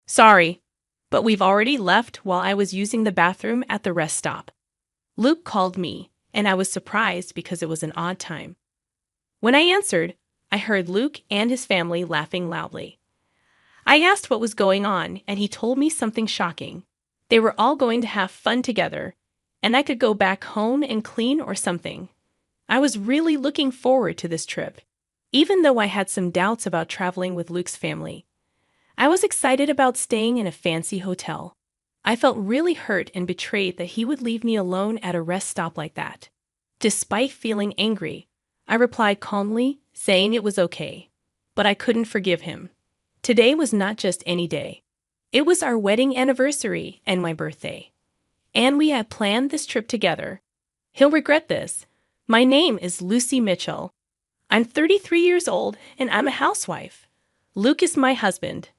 Sorry, but we've already left while I was using the bathroom at the rest stop. Luke called me, and I was surprised because it was an odd time. When I answered, I heard Luke and his family laughing loudly. I asked what was going on, and he told me something shocking. They were all going to have fun together, and I could go back home and clean or something. I was really looking forward to this trip, even though I had some doubts about traveling with Luke's family. I was excited about staying in a fancy hotel. I felt really hurt and betrayed that he would leave me alone at a rest stop like that. Despite feeling angry, I replied calmly, saying it was okay. But I couldn't forgive him. Today was not just any day. It was our wedding anniversary and my birthday. And we had planned this trip together. He'll regret this. My name is Lucy Mitchell. I'm 33 years old and I'm a housewife. Luke is my husband.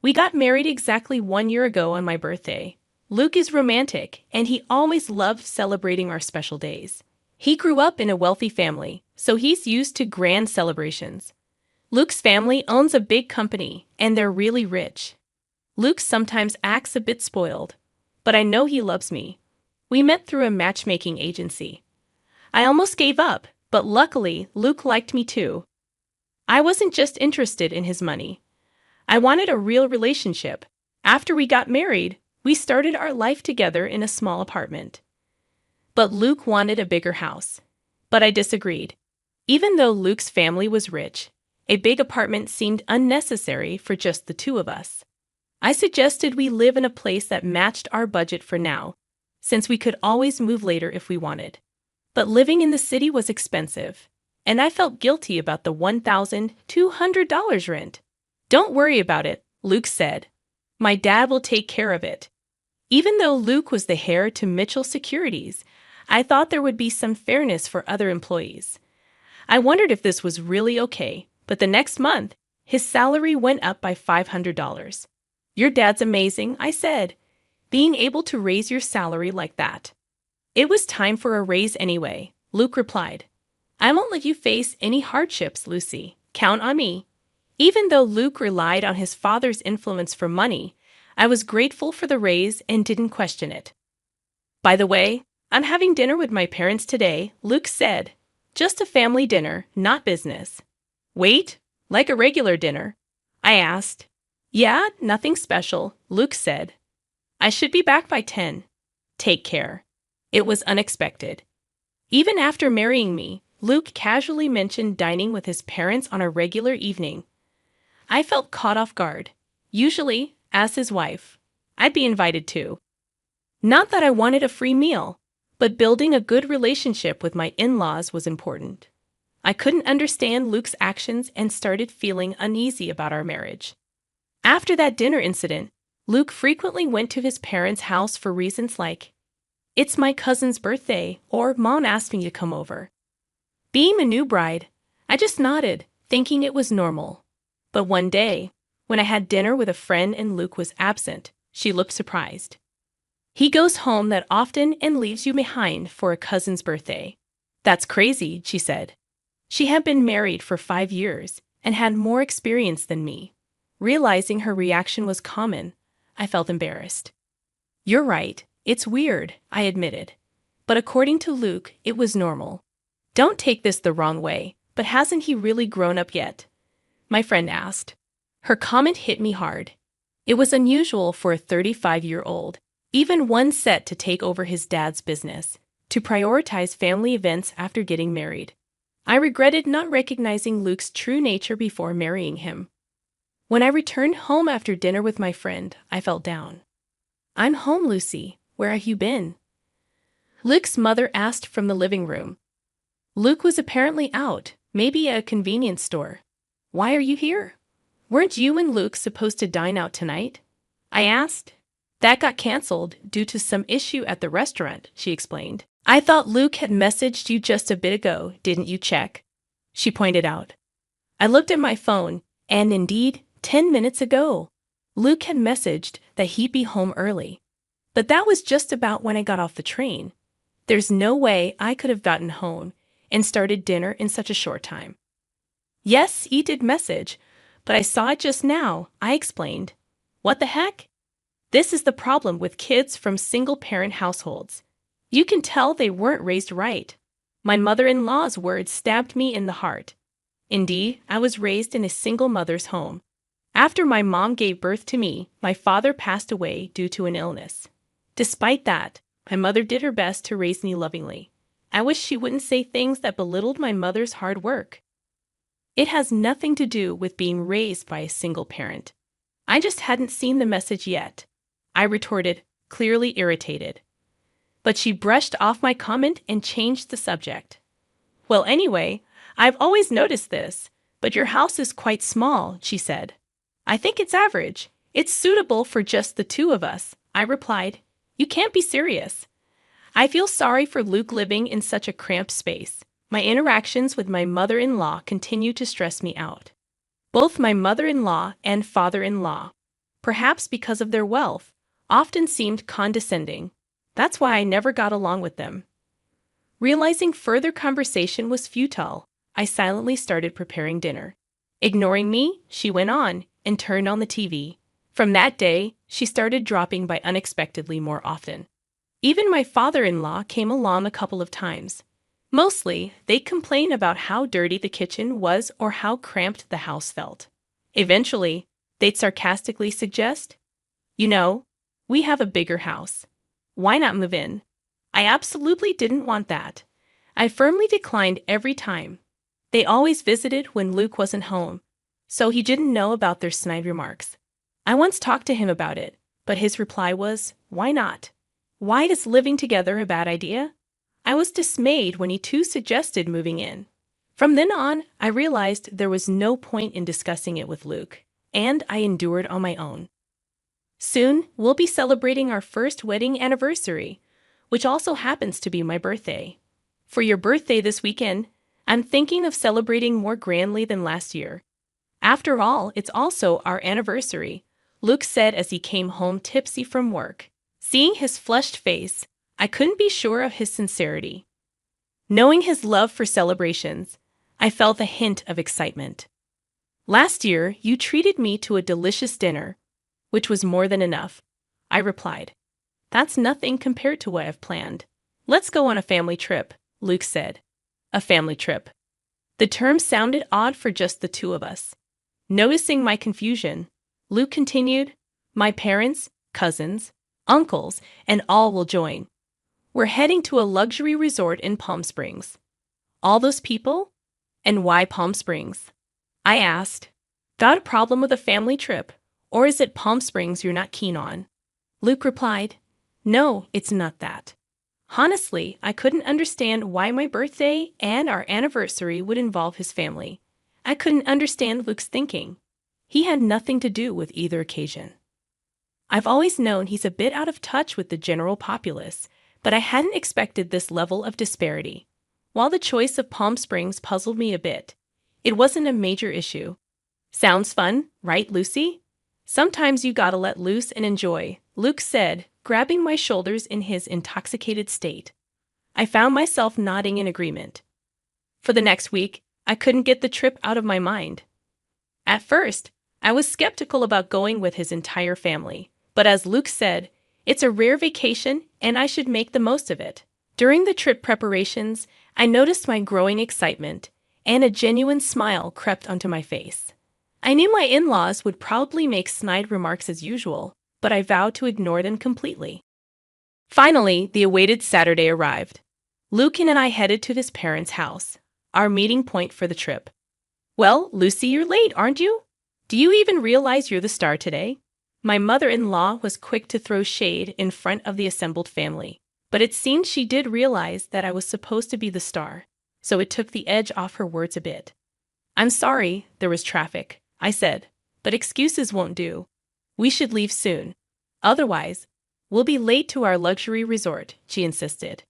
We got married exactly 1 year ago on my birthday. Luke is romantic and he always loved celebrating our special days. He grew up in a wealthy family, so he's used to grand celebrations. Luke's family owns a big company and they're really rich. Luke sometimes acts a bit spoiled, but I know he loves me. We met through a matchmaking agency. I almost gave up, but luckily Luke liked me too. I wasn't just interested in his money. I wanted a real relationship. After we got married, we started our life together in a small apartment. But Luke wanted a bigger house. But I disagreed. Even though Luke's family was rich, a big apartment seemed unnecessary for just the two of us. I suggested we live in a place that matched our budget for now, since we could always move later if we wanted. But living in the city was expensive, and I felt guilty about the $1,200 rent. Don't worry about it, Luke said. My dad will take care of it. Even though Luke was the heir to Mitchell Securities, I thought there would be some fairness for other employees. I wondered if this was really okay, but the next month, his salary went up by $500. Your dad's amazing, I said, being able to raise your salary like that. It was time for a raise anyway, Luke replied. I won't let you face any hardships, Lucy. Count on me. Even though Luke relied on his father's influence for money, I was grateful for the raise and didn't question it. By the way, I'm having dinner with my parents today, Luke said. Just a family dinner, not business. Wait, like a regular dinner? I asked. Yeah, nothing special, Luke said. I should be back by 10. Take care. It was unexpected. Even after marrying me, Luke casually mentioned dining with his parents on a regular evening. I felt caught off guard. Usually, as his wife, I'd be invited too. Not that I wanted a free meal, but building a good relationship with my in-laws was important. I couldn't understand Luke's actions and started feeling uneasy about our marriage. After that dinner incident, Luke frequently went to his parents' house for reasons like, "It's my cousin's birthday," or "Mom asked me to come over." Being a new bride, I just nodded, thinking it was normal. But one day, when I had dinner with a friend and Luke was absent, she looked surprised. He goes home that often and leaves you behind for a cousin's birthday. That's crazy, she said. She had been married for 5 years and had more experience than me. Realizing her reaction was common, I felt embarrassed. You're right, it's weird, I admitted. But according to Luke, it was normal. Don't take this the wrong way, but hasn't he really grown up yet? My friend asked. Her comment hit me hard. It was unusual for a 35-year-old, even one set to take over his dad's business, to prioritize family events after getting married. I regretted not recognizing Luke's true nature before marrying him. When I returned home after dinner with my friend, I felt down. I'm home, Lucy. Where have you been? Luke's mother asked from the living room. Luke was apparently out, maybe at a convenience store. Why are you here? Weren't you and Luke supposed to dine out tonight? I asked. That got canceled due to some issue at the restaurant, she explained. I thought Luke had messaged you just a bit ago, didn't you check? She pointed out. I looked at my phone, and indeed, 10 minutes ago, Luke had messaged that he'd be home early. But that was just about when I got off the train. There's no way I could have gotten home and started dinner in such a short time. Yes, he did message, but I saw it just now, I explained. What the heck? This is the problem with kids from single-parent households. You can tell they weren't raised right. My mother-in-law's words stabbed me in the heart. Indeed, I was raised in a single mother's home. After my mom gave birth to me, my father passed away due to an illness. Despite that, my mother did her best to raise me lovingly. I wish she wouldn't say things that belittled my mother's hard work. It has nothing to do with being raised by a single parent. I just hadn't seen the message yet, I retorted, clearly irritated. But she brushed off my comment and changed the subject. Well, anyway, I've always noticed this, but your house is quite small, she said. I think it's average. It's suitable for just the two of us, I replied. You can't be serious. I feel sorry for Luke living in such a cramped space. My interactions with my mother-in-law continue to stress me out. Both my mother-in-law and father-in-law, perhaps because of their wealth, often seemed condescending. That's why I never got along with them. Realizing further conversation was futile, I silently started preparing dinner. Ignoring me, she went on and turned on the TV. From that day, she started dropping by unexpectedly more often. Even my father-in-law came along a couple of times. Mostly, they'd complain about how dirty the kitchen was or how cramped the house felt. Eventually, they'd sarcastically suggest, "You know, we have a bigger house. Why not move in?" I absolutely didn't want that. I firmly declined every time. They always visited when Luke wasn't home, so he didn't know about their snide remarks. I once talked to him about it, but his reply was, "Why not? Why is living together a bad idea?" I was dismayed when he too suggested moving in. From then on, I realized there was no point in discussing it with Luke, and I endured on my own. Soon, we'll be celebrating our first wedding anniversary, which also happens to be my birthday. For your birthday this weekend, I'm thinking of celebrating more grandly than last year. After all, it's also our anniversary, Luke said as he came home tipsy from work. Seeing his flushed face, I couldn't be sure of his sincerity. Knowing his love for celebrations, I felt a hint of excitement. "Last year, you treated me to a delicious dinner, which was more than enough," I replied. "That's nothing compared to what I've planned. Let's go on a family trip," Luke said. A family trip. The term sounded odd for just the two of us. Noticing my confusion, Luke continued, "My parents, cousins, uncles, and all will join. We're heading to a luxury resort in Palm Springs." "All those people? And why Palm Springs?" I asked. "Got a problem with a family trip, or is it Palm Springs you're not keen on?" Luke replied, "No, it's not that. Honestly, I couldn't understand why my birthday and our anniversary would involve his family. I couldn't understand Luke's thinking. He had nothing to do with either occasion. I've always known he's a bit out of touch with the general populace, but I hadn't expected this level of disparity. While the choice of Palm Springs puzzled me a bit, it wasn't a major issue. "Sounds fun, right, Lucy? Sometimes you gotta let loose and enjoy," Luke said, grabbing my shoulders in his intoxicated state. I found myself nodding in agreement. For the next week, I couldn't get the trip out of my mind. At first, I was skeptical about going with his entire family, but as Luke said, it's a rare vacation and I should make the most of it. During the trip preparations, I noticed my growing excitement, and a genuine smile crept onto my face. I knew my in-laws would probably make snide remarks as usual, but I vowed to ignore them completely. Finally, the awaited Saturday arrived. Luke and I headed to his parents' house, our meeting point for the trip. "Well, Lucy, you're late, aren't you? Do you even realize you're the star today?" My mother-in-law was quick to throw shade in front of the assembled family, but it seemed she did realize that I was supposed to be the star, so it took the edge off her words a bit. "I'm sorry, there was traffic," I said, "but excuses won't do. We should leave soon. Otherwise, we'll be late to our luxury resort," she insisted.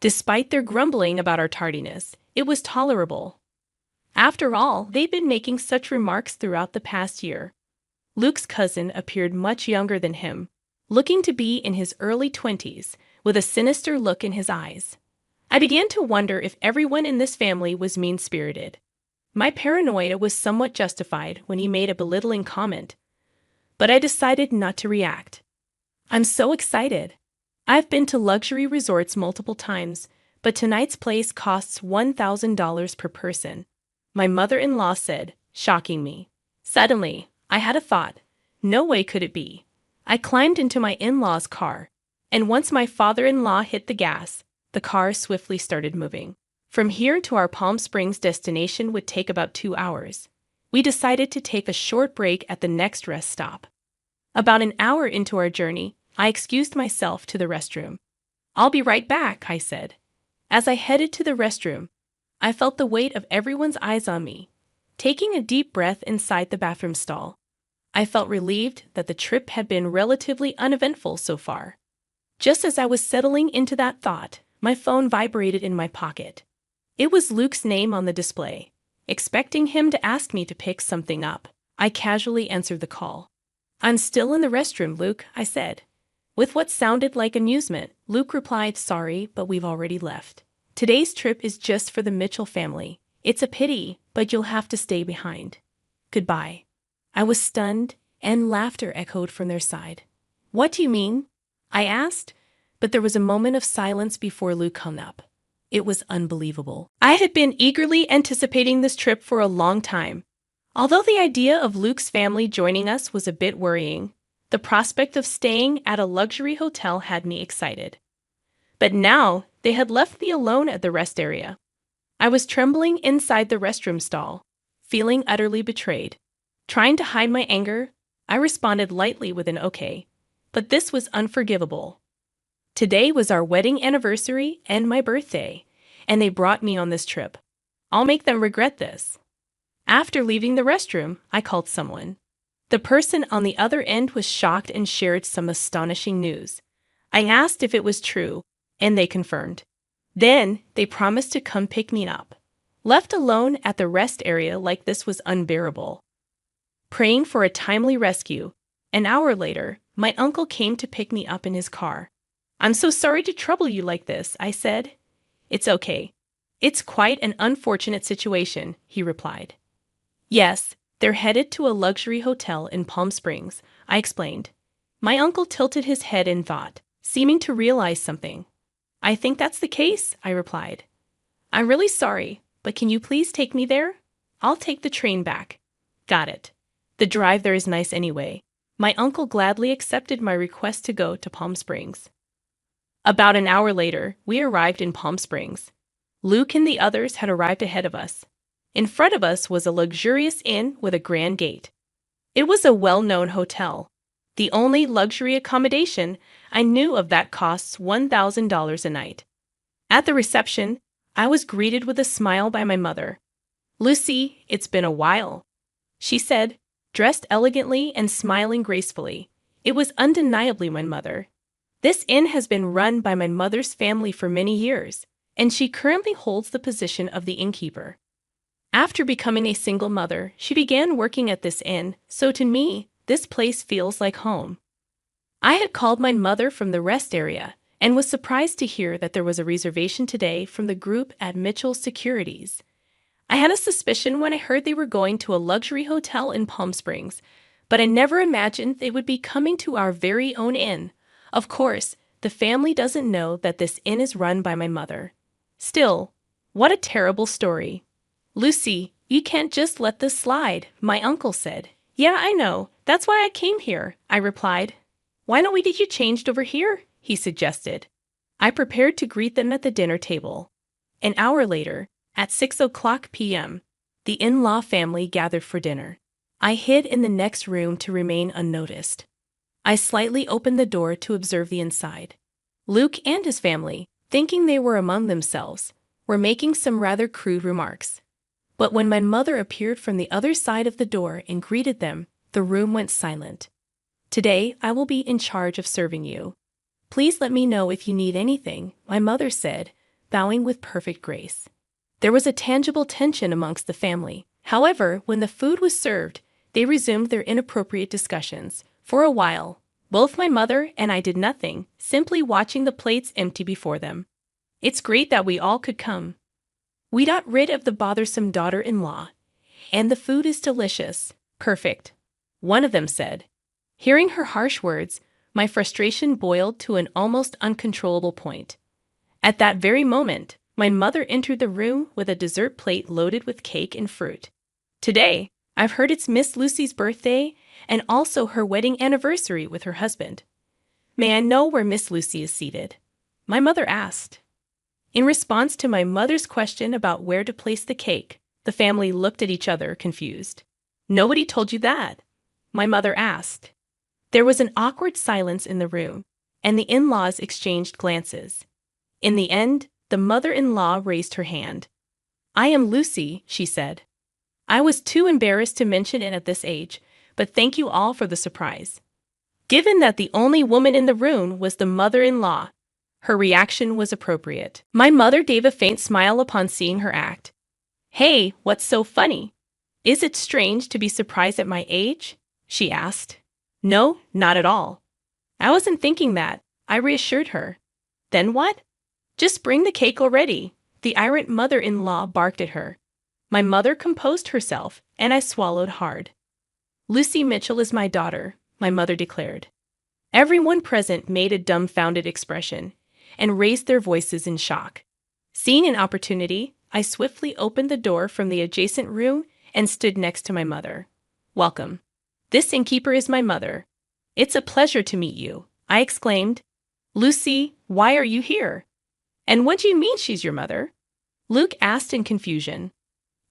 Despite their grumbling about our tardiness, it was tolerable. After all, they'd been making such remarks throughout the past year. Luke's cousin appeared much younger than him, looking to be in his early 20s, with a sinister look in his eyes. I began to wonder if everyone in this family was mean-spirited. My paranoia was somewhat justified when he made a belittling comment, but I decided not to react. I'm so excited. I've been to luxury resorts multiple times, but tonight's place costs $1,000 per person, my mother-in-law said, shocking me. Suddenly, I had a thought. No way could it be. I climbed into my in-law's car, and once my father-in-law hit the gas, the car swiftly started moving. From here to our Palm Springs destination would take about 2 hours. We decided to take a short break at the next rest stop. About an hour into our journey, I excused myself to the restroom. I'll be right back, I said. As I headed to the restroom, I felt the weight of everyone's eyes on me. Taking a deep breath inside the bathroom stall, I felt relieved that the trip had been relatively uneventful so far. Just as I was settling into that thought, my phone vibrated in my pocket. It was Luke's name on the display. Expecting him to ask me to pick something up, I casually answered the call. I'm still in the restroom, Luke, I said. With what sounded like amusement, Luke replied, sorry, but we've already left. Today's trip is just for the Mitchell family. It's a pity, but you'll have to stay behind. Goodbye. I was stunned, and laughter echoed from their side. What do you mean? I asked, but there was a moment of silence before Luke hung up. It was unbelievable. I had been eagerly anticipating this trip for a long time. Although the idea of Luke's family joining us was a bit worrying, the prospect of staying at a luxury hotel had me excited. But now, they had left me alone at the rest area. I was trembling inside the restroom stall, feeling utterly betrayed. Trying to hide my anger, I responded lightly with an okay. But this was unforgivable. Today was our wedding anniversary and my birthday, and they brought me on this trip. I'll make them regret this. After leaving the restroom, I called someone. The person on the other end was shocked and shared some astonishing news. I asked if it was true, and they confirmed. Then, they promised to come pick me up. Left alone at the rest area like this was unbearable. Praying for a timely rescue, an hour later, my uncle came to pick me up in his car. I'm so sorry to trouble you like this, I said. It's okay. It's quite an unfortunate situation, he replied. Yes, they're headed to a luxury hotel in Palm Springs, I explained. My uncle tilted his head in thought, seeming to realize something. I think that's the case, I replied. I'm really sorry, but can you please take me there? I'll take the train back. Got it. The drive there is nice anyway. My uncle gladly accepted my request to go to Palm Springs. About an hour later, we arrived in Palm Springs. Luke and the others had arrived ahead of us. In front of us was a luxurious inn with a grand gate. It was a well-known hotel. The only luxury accommodation I knew of that costs $1,000 a night. At the reception, I was greeted with a smile by my mother. Lucy, it's been a while, she said, dressed elegantly and smiling gracefully. It was undeniably my mother. This inn has been run by my mother's family for many years, and she currently holds the position of the innkeeper. After becoming a single mother, she began working at this inn, so to me, this place feels like home. I had called my mother from the rest area and was surprised to hear that there was a reservation today from the group at Mitchell Securities. I had a suspicion when I heard they were going to a luxury hotel in Palm Springs, but I never imagined they would be coming to our very own inn. Of course, the family doesn't know that this inn is run by my mother. Still, what a terrible story. Lucy, you can't just let this slide, my uncle said. Yeah, I know. That's why I came here, I replied. Why don't we get you changed over here? He suggested. I prepared to greet them at the dinner table. An hour later, at 6:00 p.m., the in-law family gathered for dinner. I hid in the next room to remain unnoticed. I slightly opened the door to observe the inside. Luke and his family, thinking they were among themselves, were making some rather crude remarks. But when my mother appeared from the other side of the door and greeted them, the room went silent. Today, I will be in charge of serving you. Please let me know if you need anything, my mother said, bowing with perfect grace. There was a tangible tension amongst the family. However, when the food was served, they resumed their inappropriate discussions. For a while, both my mother and I did nothing, simply watching the plates empty before them. It's great that we all could come. We got rid of the bothersome daughter-in-law, and the food is delicious. Perfect, one of them said. Hearing her harsh words, my frustration boiled to an almost uncontrollable point. At that very moment, my mother entered the room with a dessert plate loaded with cake and fruit. Today, I've heard it's Miss Lucy's birthday and also her wedding anniversary with her husband. May I know where Miss Lucy is seated? My mother asked. In response to my mother's question about where to place the cake, the family looked at each other, confused. Nobody told you that? My mother asked. There was an awkward silence in the room, and the in-laws exchanged glances. In the end, the mother-in-law raised her hand. I am Lucy, she said. I was too embarrassed to mention it at this age, but thank you all for the surprise. Given that the only woman in the room was the mother-in-law, her reaction was appropriate. My mother gave a faint smile upon seeing her act. Hey, what's so funny? Is it strange to be surprised at my age? She asked. No, not at all. I wasn't thinking that, I reassured her. Then what? Just bring the cake already, the irate mother-in-law barked at her. My mother composed herself, and I swallowed hard. Lucy Mitchell is my daughter, my mother declared. Everyone present made a dumbfounded expression and raised their voices in shock. Seeing an opportunity, I swiftly opened the door from the adjacent room and stood next to my mother. Welcome. This innkeeper is my mother. It's a pleasure to meet you, I exclaimed. Lucy, why are you here? And what do you mean she's your mother? Luke asked in confusion.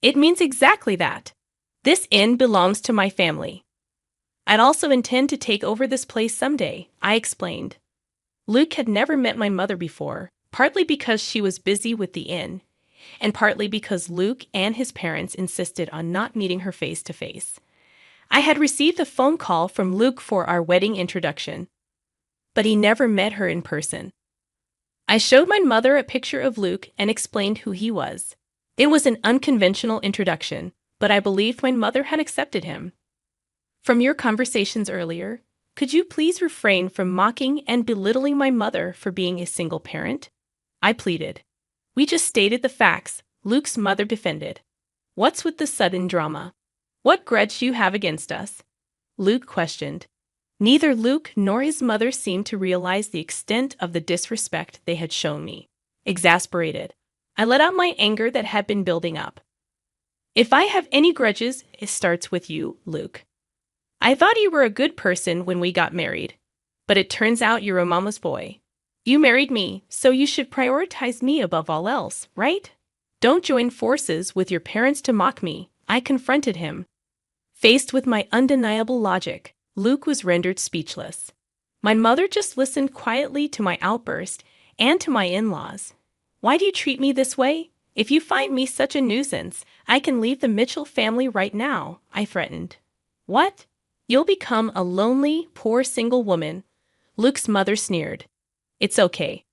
It means exactly that. This inn belongs to my family. I'd also intend to take over this place someday, I explained. Luke had never met my mother before, partly because she was busy with the inn, and partly because Luke and his parents insisted on not meeting her face to face. I had received a phone call from Luke for our wedding introduction, but he never met her in person. I showed my mother a picture of Luke and explained who he was. It was an unconventional introduction, but I believed my mother had accepted him. From your conversations earlier, could you please refrain from mocking and belittling my mother for being a single parent? I pleaded. We just stated the facts, Luke's mother defended. What's with the sudden drama? What grudge do you have against us? Luke questioned. Neither Luke nor his mother seemed to realize the extent of the disrespect they had shown me. Exasperated, I let out my anger that had been building up. If I have any grudges, it starts with you, Luke. I thought you were a good person when we got married, but it turns out you're a mama's boy. You married me, so you should prioritize me above all else, right? Don't join forces with your parents to mock me, I confronted him. Faced with my undeniable logic, Luke was rendered speechless. My mother just listened quietly to my outburst and to my in-laws. Why do you treat me this way? If you find me such a nuisance, I can leave the Mitchell family right now, I threatened. What? You'll become a lonely, poor single woman, Luke's mother sneered. It's okay.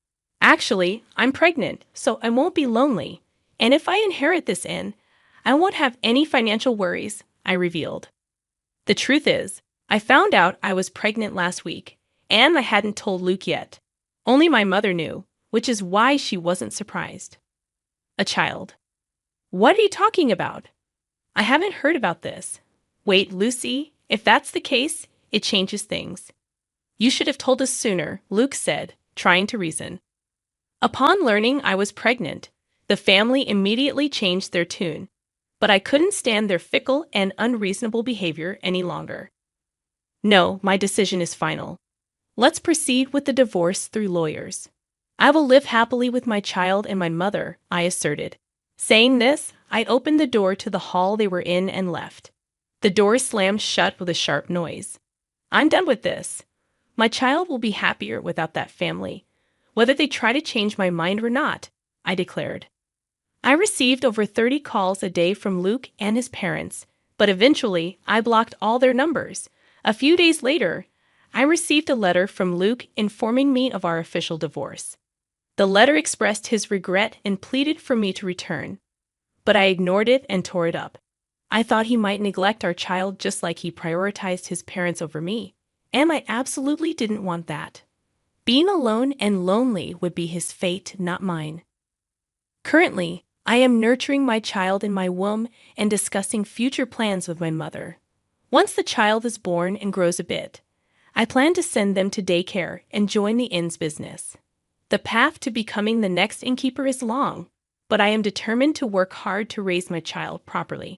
Actually, I'm pregnant, so I won't be lonely. And if I inherit this inn, I won't have any financial worries, I revealed. The truth is, I found out I was pregnant last week, and I hadn't told Luke yet. Only my mother knew, which is why she wasn't surprised. A child. What are you talking about? I haven't heard about this. Wait, Lucy, if that's the case, it changes things. You should have told us sooner, Luke said, trying to reason. Upon learning I was pregnant, the family immediately changed their tune, but I couldn't stand their fickle and unreasonable behavior any longer. No, my decision is final. Let's proceed with the divorce through lawyers. I will live happily with my child and my mother, I asserted. Saying this, I opened the door to the hall they were in and left. The door slammed shut with a sharp noise. I'm done with this. My child will be happier without that family, whether they try to change my mind or not, I declared. I received over 30 calls a day from Luke and his parents, but eventually I blocked all their numbers. A few days later, I received a letter from Luke informing me of our official divorce. The letter expressed his regret and pleaded for me to return, but I ignored it and tore it up. I thought he might neglect our child just like he prioritized his parents over me, and I absolutely didn't want that. Being alone and lonely would be his fate, not mine. Currently, I am nurturing my child in my womb and discussing future plans with my mother. Once the child is born and grows a bit, I plan to send them to daycare and join the inn's business. The path to becoming the next innkeeper is long, but I am determined to work hard to raise my child properly.